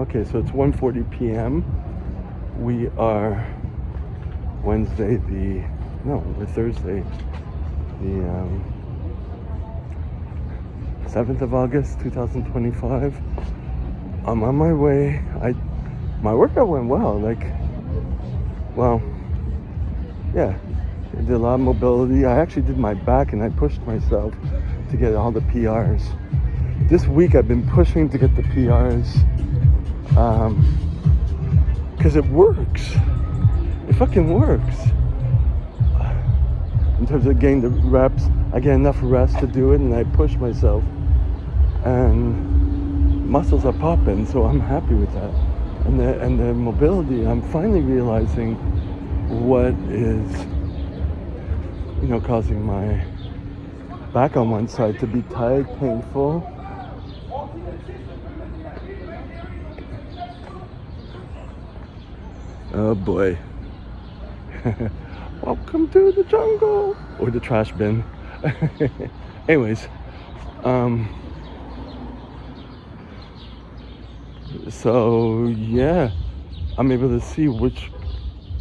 Okay, so it's 1:40 p.m. We are we're Thursday, the 7th of August, 2025. I'm on my way. My workout went well. Yeah, I did a lot of mobility. I actually did my back and I pushed myself to get all the PRs. This week I've been pushing to get the PRs because it works. It fucking works. In terms of getting the reps, I get enough rest to do it and I push myself. And muscles are popping, so I'm happy with that. And the mobility, I'm finally realizing what is, causing my back on one side to be tight, painful. Oh boy. Welcome to the jungle, or the trash bin. Anyways, so yeah, I'm able to see which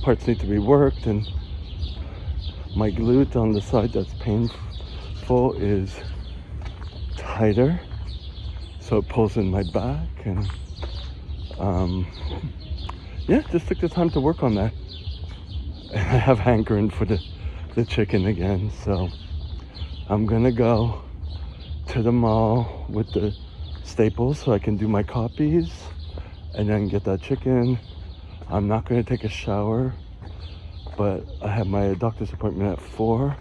parts need to be worked, and my glute on the side that's painful is tighter, so it pulls in my back, and yeah, just took the time to work on that. I have hankering for the chicken again, so I'm gonna go to the mall with the staples so I can do my copies and then get that chicken. I'm not gonna take a shower, but I have my doctor's appointment at 4.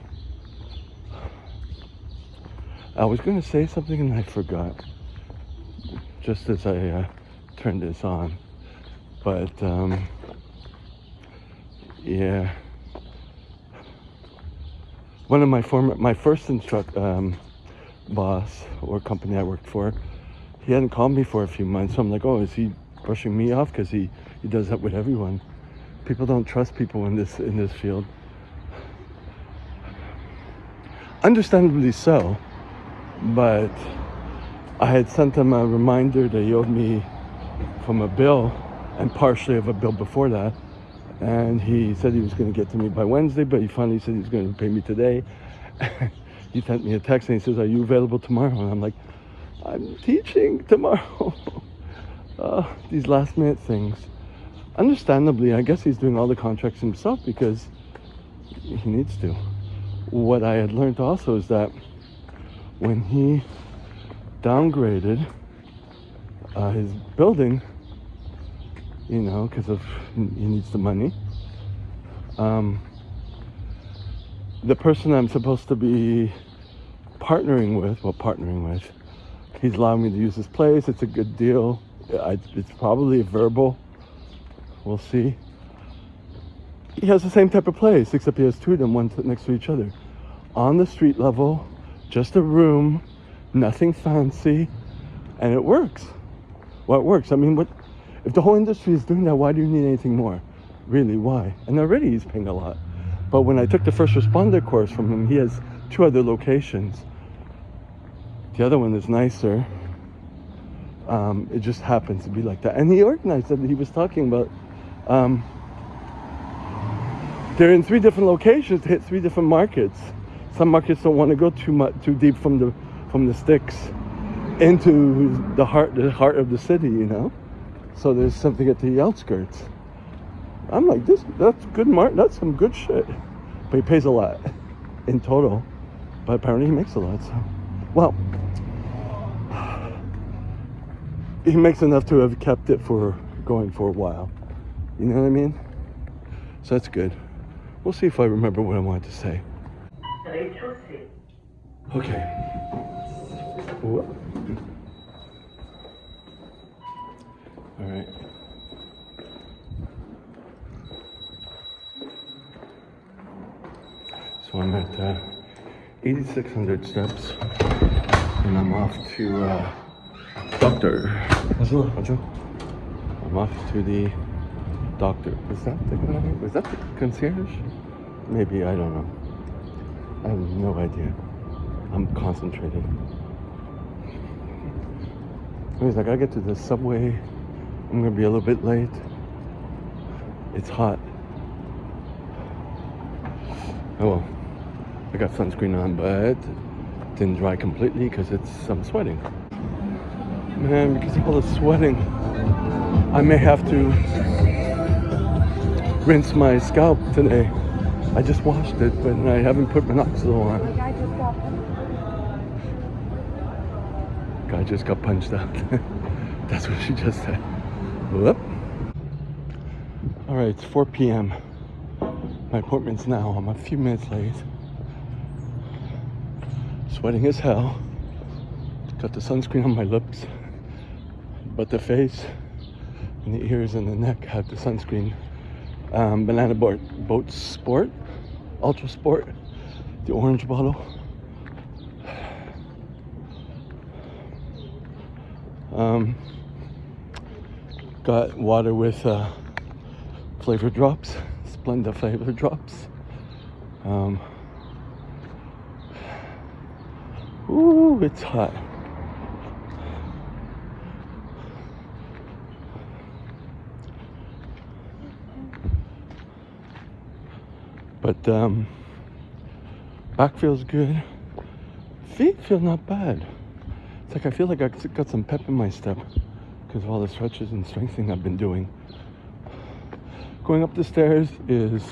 I was gonna say something and I forgot just as I turned this on, but yeah, one of my first boss or company I worked for, he hadn't called me for a few months, so I'm like, oh, is he brushing me off? Because he does that with everyone. People don't trust people in this field, understandably so. But I had sent him a reminder that he owed me from a bill, and partially of a bill before that, and he said he was going to get to me by Wednesday, but he finally said he was going to pay me today. He sent me a text and he says, are you available tomorrow? And I'm like, I'm teaching tomorrow. These last minute things. Understandably, I guess he's doing all the contracts himself because he needs to. What I had learned also is that when he downgraded his building, because he needs the money, the person I'm supposed to be partnering with, he's allowing me to use his place. It's a good deal. It's probably a verbal. We'll see. He has the same type of place, except he has two of them, one next to each other. On the street level, just a room, nothing fancy, and it works. Well, it works. I mean, if the whole industry is doing that, why do you need anything more? Really, why? And already he's paying a lot. But when I took the first responder course from him, he has 2 other locations. The other one is nicer. It just happens to be like that. And he organized it. He was talking about, they're in 3 different locations to hit 3 different markets. Some markets don't want to go too deep from the sticks into the heart of the city, So there's something at the outskirts. I'm like, that's good, that's some good shit. But he pays a lot in total. But apparently he makes a lot, so. Well, he makes enough to have kept it going for a while. You know what I mean? So that's good. We'll see if I remember what I wanted to say. Okay. Whoa. All right. So I'm at 8,600 steps, and I'm off to doctor. I'm off to the doctor. Was that the concierge? Maybe, I don't know. I have no idea. I'm concentrated. Anyways, I gotta get to the subway I'm gonna be a little bit late. It's hot. Oh well, I got sunscreen on, but it didn't dry completely because I'm sweating. Man, because of all the sweating, I may have to rinse my scalp today. I just washed it, but I haven't put minoxidil on. Guy just got punched out. That's what she just said. Whoop. All right, it's 4 p.m. My appointment's now. I'm a few minutes late. Sweating as hell. Got the sunscreen on my lips, but the face and the ears and the neck have the sunscreen. Banana Boat Sport, Ultra Sport, the orange bottle. Got water with flavor drops, Splenda flavor drops. Ooh, it's hot. But back feels good. Feet feel not bad. It's like I feel like I got some pep in my step because of all the stretches and strengthening I've been doing. Going up the stairs is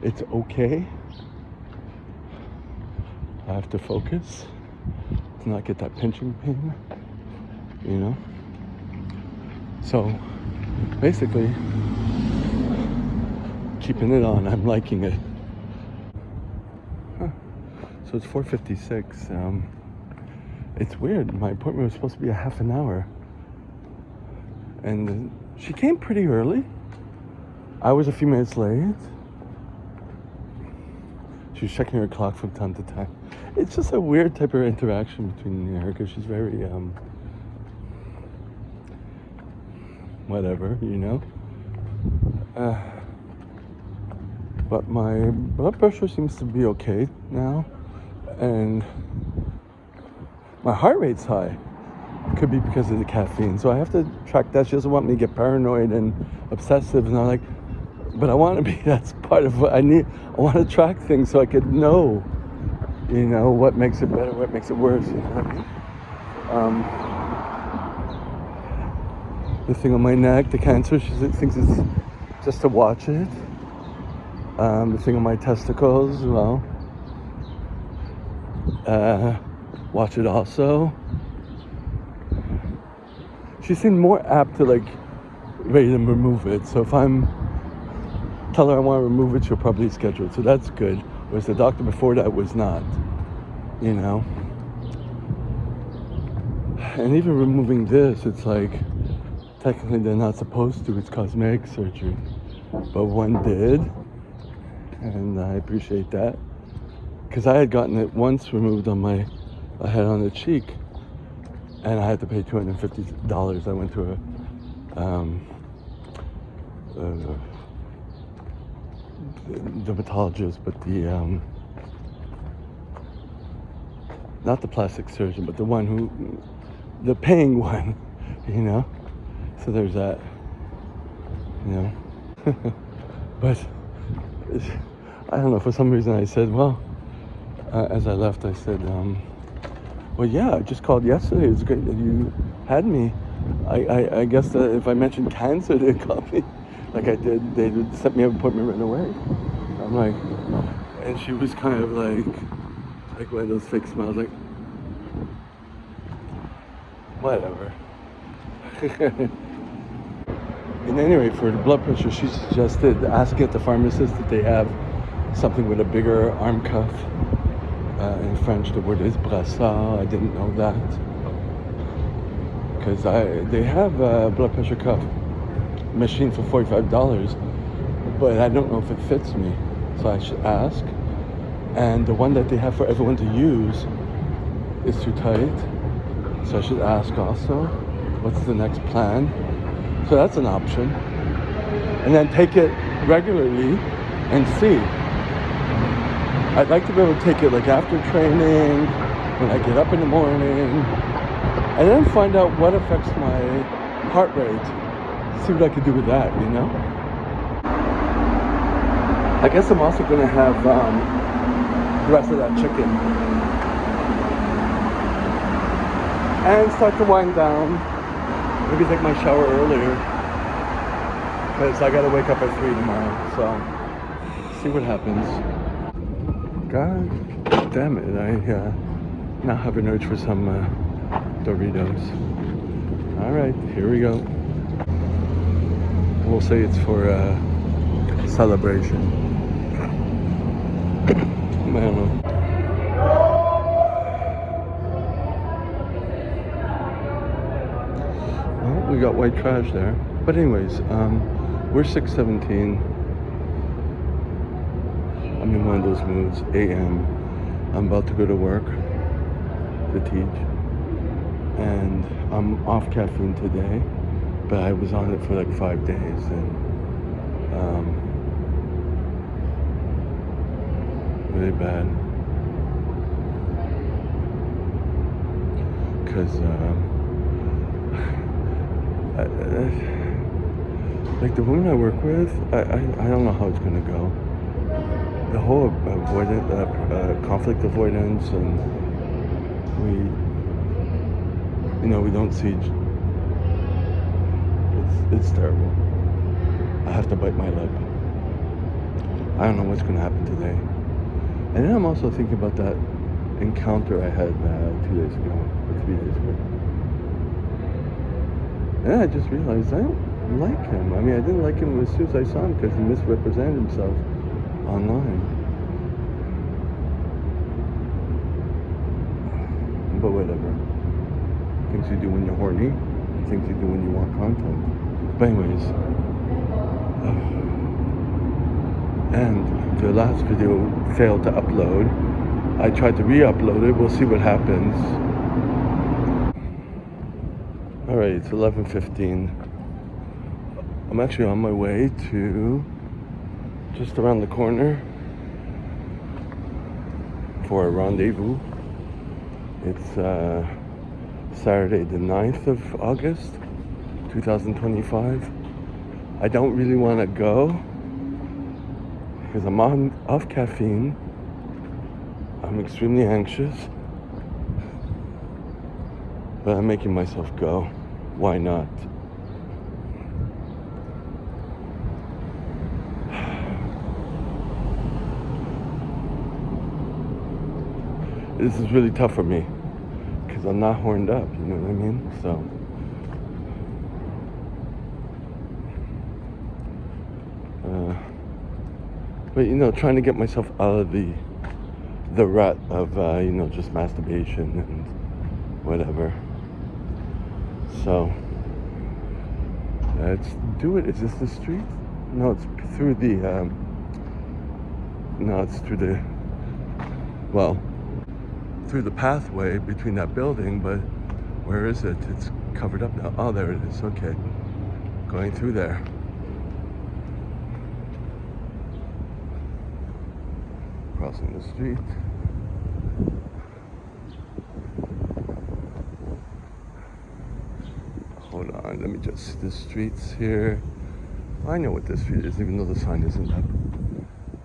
it's okay. I have to focus to not get that pinching pain, you know. So basically, keeping it on. I'm liking it. So it's 4:56. It's weird. My appointment was supposed to be a half an hour, and she came pretty early. I was a few minutes late. She was checking her clock from time to time. It's just a weird type of interaction between me and her because she's very whatever, you know. But my blood pressure seems to be okay now, and my heart rate's high. Could be because of the caffeine, so I have to track that. She doesn't want me to get paranoid and obsessive, and I'm like, but I want to be. That's part of what I need. I want to track things so I could know, you know, what makes it better, what makes it worse. You know what I mean? The thing on my neck, the cancer, she thinks it's just to watch it. The thing on my testicles, well, watch it also. She seemed more apt to like ready to remove it. So if tell her I want to remove it, she'll probably schedule it. So that's good. Whereas the doctor before that was not, you know. And even removing this, it's like, technically they're not supposed to. It's cosmetic surgery. But one did. And I appreciate that. Because I had gotten it once removed on I had on the cheek. And I had to pay $250. I went to a dermatologist, but not the plastic surgeon, but the paying one, you know. So there's that, you know. But I don't know, for some reason I said, well, as I left, I said, well, yeah, I just called yesterday. It was great that you had me. I guess that if I mentioned cancer, they'd call me. Like I did, they would set me up an appointment right away. I'm like, and she was kind of like one of those fake smiles, like, whatever. And anyway, for the blood pressure, she suggested asking at the pharmacist that they have something with a bigger arm cuff. In French, the word is brassard. I didn't know that. Because they have a blood pressure cuff machine for $45, but I don't know if it fits me. So I should ask. And the one that they have for everyone to use is too tight. So I should ask also, what's the next plan? So that's an option. And then take it regularly and see. I'd like to be able to take it like after training, when I get up in the morning, and then find out what affects my heart rate. See what I can do with that, you know? I guess I'm also gonna have the rest of that chicken and start to wind down. Maybe take my shower earlier because I gotta wake up at 3 tomorrow. So see what happens. God damn it! I now have an urge for some Doritos. All right, here we go. We'll say it's for celebration. I don't know. Well, we got white trash there. But anyways, we're 6:17. I'm in one of those moods, AM. I'm about to go to work to teach. And I'm off caffeine today, but I was on it for like 5 days. And really bad. Because like the woman I work with, I don't know how it's gonna go. The whole conflict avoidance, and we don't see. It's terrible. I have to bite my lip. I don't know what's gonna happen today. And then I'm also thinking about that encounter I had 2 days ago, or 3 days ago. And I just realized I don't like him. I mean, I didn't like him as soon as I saw him because he misrepresented himself online. But whatever. Things you do when you're horny, and things you do when you want content. But anyways, and the last video failed to upload. I tried to re-upload it. We'll see what happens. All right, it's 11:15. I'm actually on my way to just around the corner for a rendezvous. It's Saturday the 9th of August, 2025. I don't really want to go because I'm off caffeine. I'm extremely anxious, but I'm making myself go. Why not? This is really tough for me because I'm not horned up, you know what I mean? So but trying to get myself out of the rut of just masturbation and whatever. So let's do it. Is this the street? No, it's through the through the pathway between that building, but where is it? It's covered up now. Oh, there it is. Okay, going through there. Crossing the street. Hold on, let me just see the streets here. I know what this street is, even though the sign isn't up.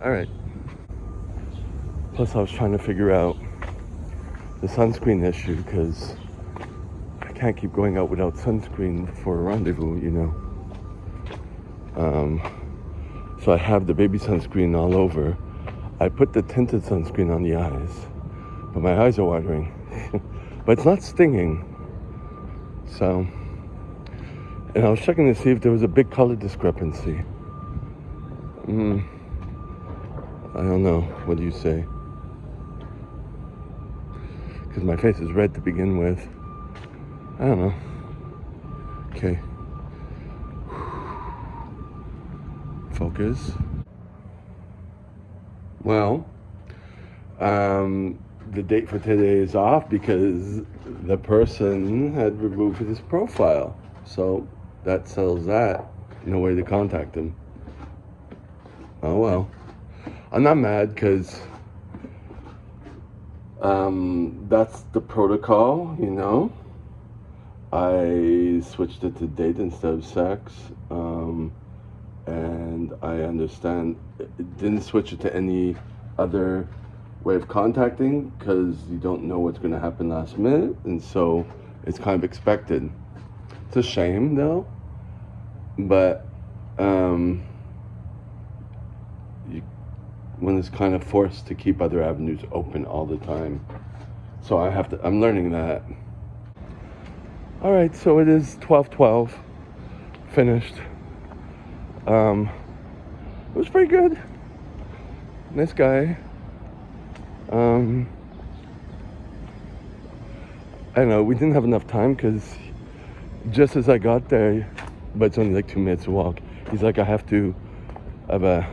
All right. Plus, I was trying to figure out the sunscreen issue because I can't keep going out without sunscreen for a rendezvous, So I have the baby sunscreen all over. I put the tinted sunscreen on the eyes, but my eyes are watering. But it's not stinging. So, and I was checking to see if there was a big color discrepancy. I don't know. What do you say? Because my face is red to begin with. I don't know. Okay. Focus. Well, the date for today is off because the person had removed his profile. So that settles that. No way to contact him. Oh well. I'm not mad because That's the protocol, you know. I switched it to date instead of sex, and I understand. Didn't switch it to any other way of contacting because you don't know what's going to happen last minute, and so it's kind of expected. It's a shame though, but you, one is kind of forced to keep other avenues open all the time. So I'm learning that. All right, so it is 12:12, finished. It was pretty good. Nice guy. I don't know, we didn't have enough time because just as I got there, but it's only like 2 minutes to walk, he's like, I have to have a,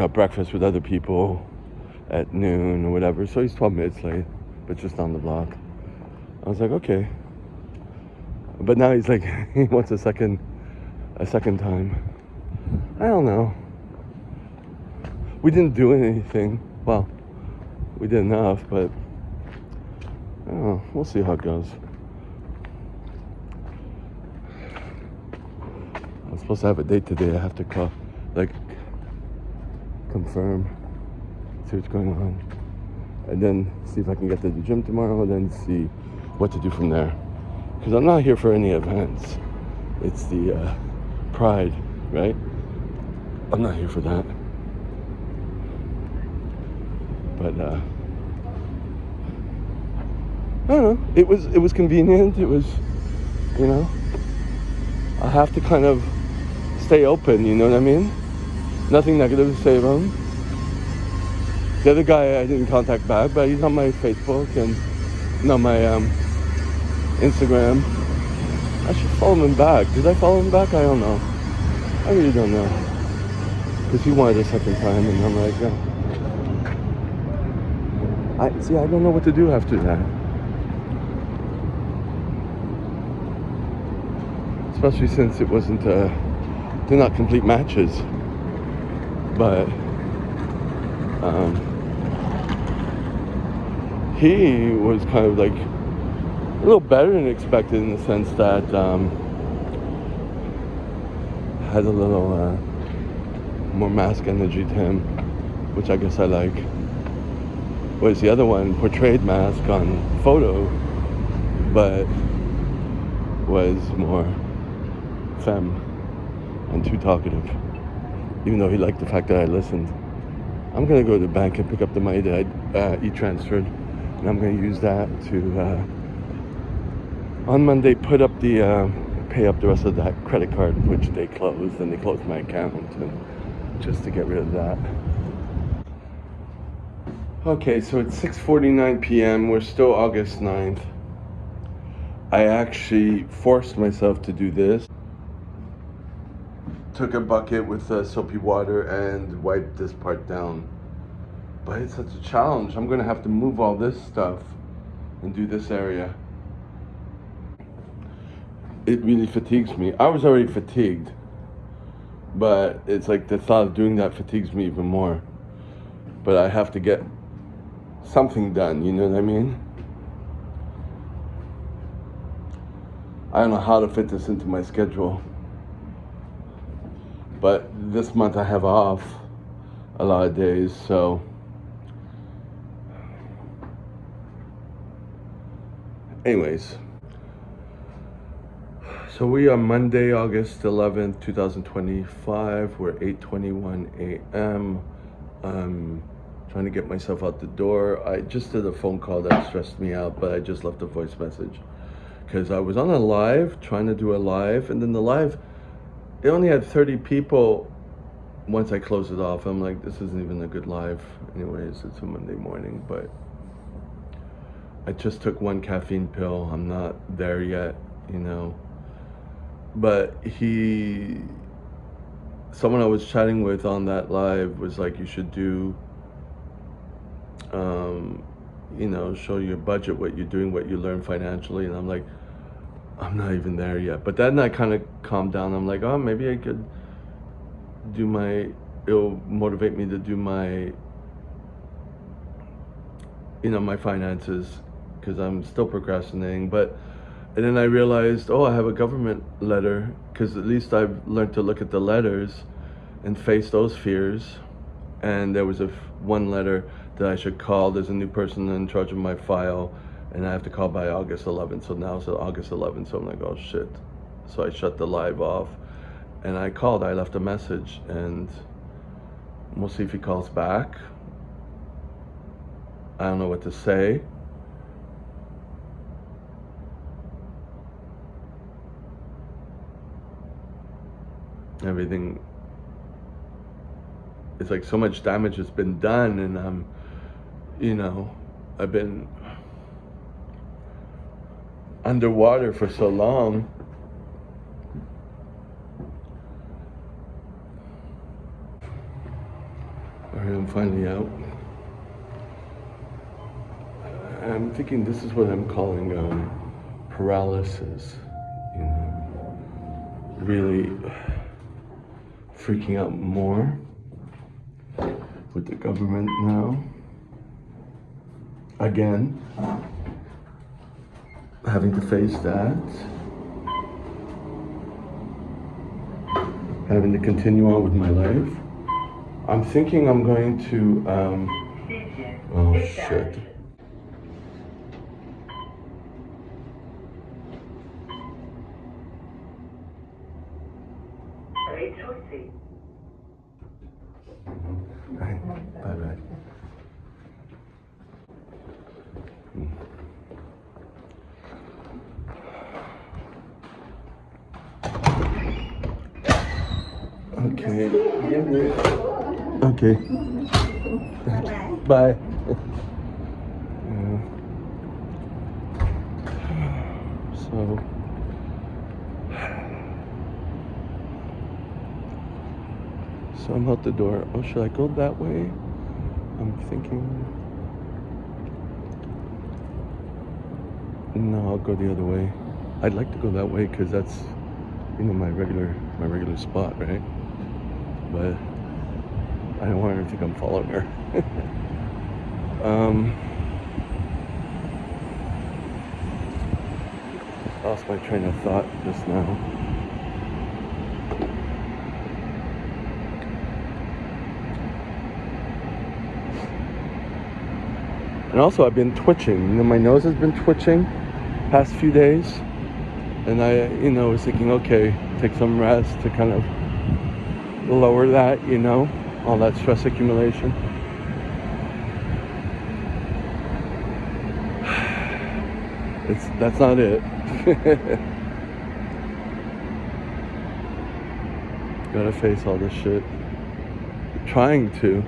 breakfast with other people at noon or whatever. So he's 12 minutes late, but just on the block. I was like, okay. But now he's like, he wants a second time. I don't know. We didn't do anything. Well, we did enough, but I don't know. We'll see how it goes. I'm supposed to have a date today. I have to call, confirm, see what's going on, and then see if I can get to the gym tomorrow, and then see what to do from there. Because I'm not here for any events. It's the Pride, right? I'm not here for that. But I don't know. It was convenient. It was, I have to kind of stay open. You know what I mean? Nothing negative to say about him. The other guy I didn't contact back, but he's on my Facebook and on my Instagram. I should follow him back. Did I follow him back? I don't know. I really don't know. Because he wanted a second time, and I'm like, I don't know what to do after that. Especially since it wasn't, they're not complete matches. But, he was kind of like a little better than expected in the sense that, had a little, more mask energy to him, which I guess I like. Whereas the other one portrayed mask on photo, but was more femme and too talkative. Even though he liked the fact that I listened. I'm gonna go to the bank and pick up the money that I e-transferred, and I'm gonna use that to on Monday pay up the rest of that credit card, which they closed, and they closed my account, and just to get rid of that. Okay, so it's 6:49 p.m. We're still August 9th. I actually forced myself to do this. Took a bucket with soapy water and wiped this part down. But it's such a challenge. I'm gonna have to move all this stuff and do this area. It really fatigues me. I was already fatigued, but it's like the thought of doing that fatigues me even more. But I have to get something done, you know what I mean? I don't know how to fit this into my schedule. But this month I have off a lot of days, so anyways. So we are Monday, August 11th, 2025. We're 8:21 a.m. I'm trying to get myself out the door. I just did a phone call that stressed me out, but I just left a voice message. Because I was on a live, trying to do a live, and then the live, it only had 30 people once I closed it off. I'm like, this isn't even a good live. Anyways, it's a Monday morning, but I just took one caffeine pill. I'm not there yet, you know. But someone I was chatting with on that live was like, you should do, show your budget, what you're doing, what you learn financially. And I'm like, I'm not even there yet. But then I kind of calmed down. I'm like, oh, maybe I could it'll motivate me to do my, my finances, because I'm still procrastinating. And then I realized, oh, I have a government letter, because at least I've learned to look at the letters and face those fears. And there was one letter that I should call. There's a new person in charge of my file, and I have to call by August 11th. So now it's August 11th, so I'm like, oh shit. So I shut the live off, and I called. I left a message, and we'll see if he calls back. I don't know what to say. Everything, it's like so much damage has been done, and I've been underwater for so long. I'm finally out. I'm thinking this is what I'm calling paralysis. Really freaking out more with the government now. Again, having to face that. Having to continue on with my life. I'm thinking I'm going to, oh shit. Bye-bye. Okay. Okay. Bye. So I'm out the door. Oh, should I go that way? I'm thinking. No, I'll go the other way. I'd like to go that way because that's, my regular spot, right? But I don't want her to think I'm following her. Lost my train of thought just now. And also I've been twitching. My nose has been twitching past few days. And I, was thinking, okay, take some rest to kind of lower that, all that stress accumulation. That's not it. Gotta face all this shit. Trying to.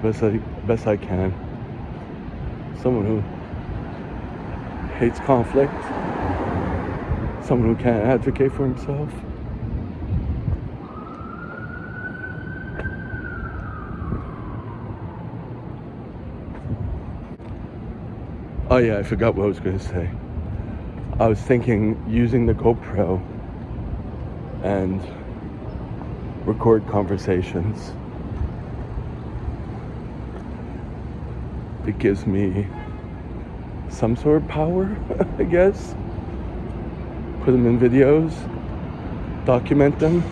As best I can. Someone who hates conflict. Someone who can't advocate for himself. Oh yeah, I forgot what I was going to say. I was thinking using the GoPro and record conversations. It gives me some sort of power, I guess. Put them in videos, document them.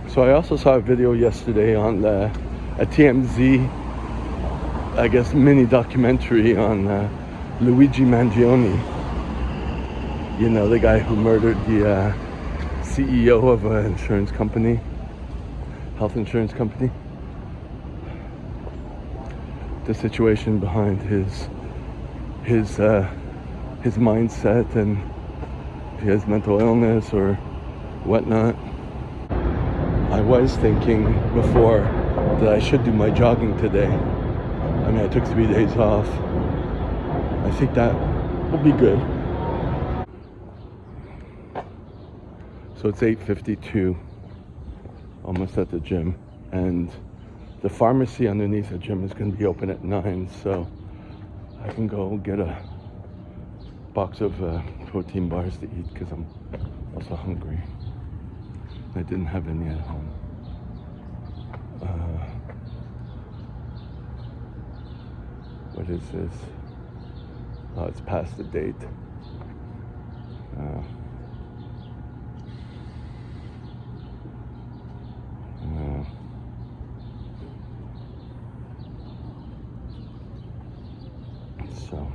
So I also saw a video yesterday on a TMZ, I guess, mini documentary on Luigi Mangione. The guy who murdered the CEO of an insurance company, health insurance company. The situation behind his mindset, and if he has mental illness or whatnot. I was thinking before that I should do my jogging today. I took 3 days off. I think that will be good. So it's 8:52, almost at the gym, and the pharmacy underneath the gym is going to be open at 9, so I can go get a box of protein bars to eat because I'm also hungry. I didn't have any at home. What is this? Oh, it's past the date. So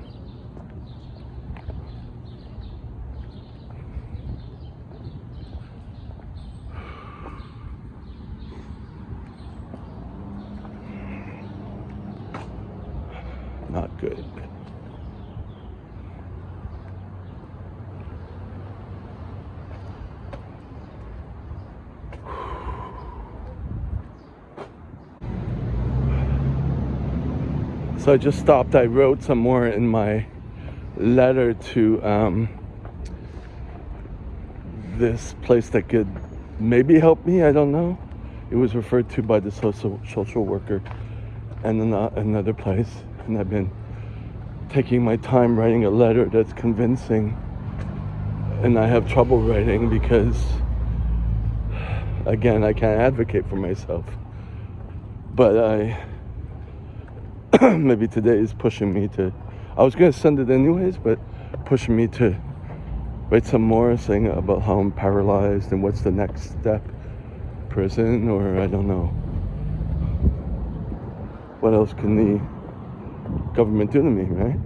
not good. So I just stopped. I wrote some more in my letter to this place that could maybe help me. I don't know. It was referred to by the social worker and another place, and I've been taking my time writing a letter that's convincing, and I have trouble writing because, again, I can't advocate for myself, but maybe today is pushing me to, I was going to send it anyways, but pushing me to write some more saying about how I'm paralyzed and what's the next step, prison, or I don't know. What else can the government do to me, right?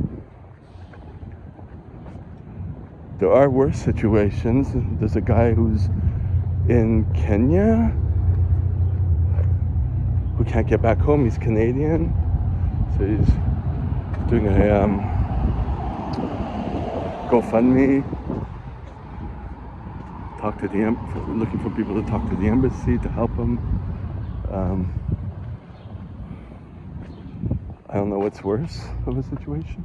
There are worse situations. There's a guy who's in Kenya who can't get back home. He's Canadian. So he's doing a GoFundMe, looking for people to talk to the embassy to help him. I don't know what's worse of a situation.